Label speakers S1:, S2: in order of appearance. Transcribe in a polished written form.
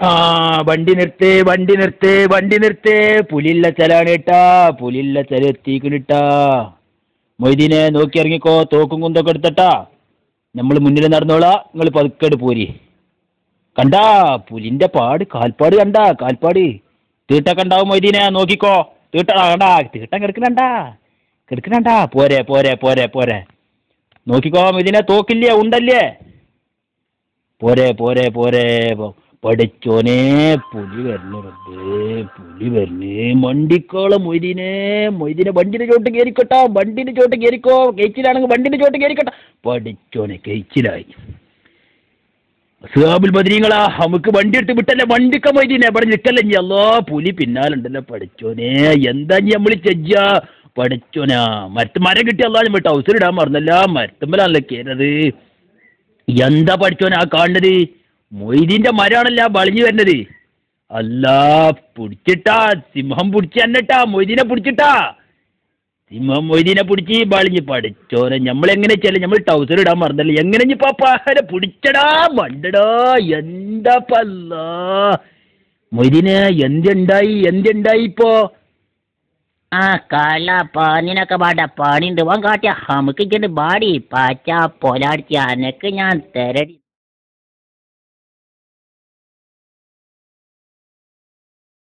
S1: ആ വണ്ടി നിർത്തേ വണ്ടി നിർത്തേ വണ്ടി നിർത്തേ പുലിയുള്ള സ്ഥലമാണ് കേട്ടാ പുലിയുള്ള സ്ഥലം എത്തിക്കണിട്ടാ. മൊയ്തീനെ നോക്കി ഇറങ്ങിക്കോ, തോക്കും കുന്തൊക്കെ എടുത്തട്ടാ. നമ്മൾ മുന്നിൽ നടന്നോളാ, നിങ്ങൾ പതുക്കേട് പോരി. കണ്ടാ പുലിന്റെ പാട്, കാൽപ്പാട് കണ്ടാ, കാൽപ്പാട് തീട്ടൊക്കെ ഉണ്ടാവും. മൊയ്തീനെ നോക്കിക്കോ, തീട്ട കണ്ടാ, തീട്ടം കിടക്കണണ്ടാ, കിടക്കണണ്ടാ. പോരെ പോരെ പോരെ പോരെ, നോക്കിക്കോ മൊയ്തീനെ, തോക്കില്ലേ, ഉണ്ടല്ലേ. പോരെ പോരെ പോരെ. പഠിച്ചോനെ പുലി വരണേ, പുലി വരണേ. വണ്ടിക്കോളം മൊയ്തീനെ, മൊയ്തീനെ വണ്ടിന്റെ ചോട്ട് കയറിക്കോട്ടാ, വണ്ടിന്റെ ചോട്ട് കയറിക്കോ. കേച്ചിലാണെങ്കിൽ വണ്ടിന്റെ ചോട്ട് കയറിക്കോട്ടാ. പഠിച്ചോനെ കേച്ചിലായി. സുഹാബുൽ ബദരീങ്ങളാ, നമുക്ക് വണ്ടി എടുത്ത് വിട്ടല്ലേ, വണ്ടിക്ക മൊയ്തീനെ ഇവിടെ നിൽക്കല്ലേ. ഇനി അല്ലോ പുലി പിന്നാലുണ്ടല്ലോ. പഠിച്ചോനെ എന്താ നമ്മൾ ചെജ്ജ. പഠിച്ചോനാ മരം കിട്ടിയല്ലോ. ഞാൻ ടൗസറിടാൻ മറന്നല്ല, മരത്തുമ്പലാണല്ലോ കയറത്. എന്താ പഠിച്ചോനാ കാണുന്നത്? മൊയ്തീന്റെ മരാണല്ല വളഞ്ഞു വരുന്നത്. അല്ലാ പിടിച്ചിട്ടാ, സിംഹം പിടിച്ച് തന്നെട്ടാ, മൊയ്തീനെ പിടിച്ചിട്ടാ. സിംഹം മൊയ്തീനെ പിടിച്ച് വളഞ്ഞ്. പഠിച്ചോനെ നമ്മളെങ്ങനെ ചെല്ല, നമ്മൾ ടൗസർ ഇടാൻ മറന്നല്ലേ. എങ്ങനെ പാപ്പാരെ പിടിച്ചടാ മണ്ടടാ. എന്താ പല്ല മൊയ്തീനെ, എന്തുണ്ടായി ഇപ്പോ?
S2: ആ കള്ള പാനിനൊക്കെ പാട പണിണ്ട് വാൻ കാട്ടിയ നമുക്ക് ഇങ്ങോട്ട് ബാടി പാച്ച പൊലാടിച്ച അനക്ക് ഞാൻ തരടി.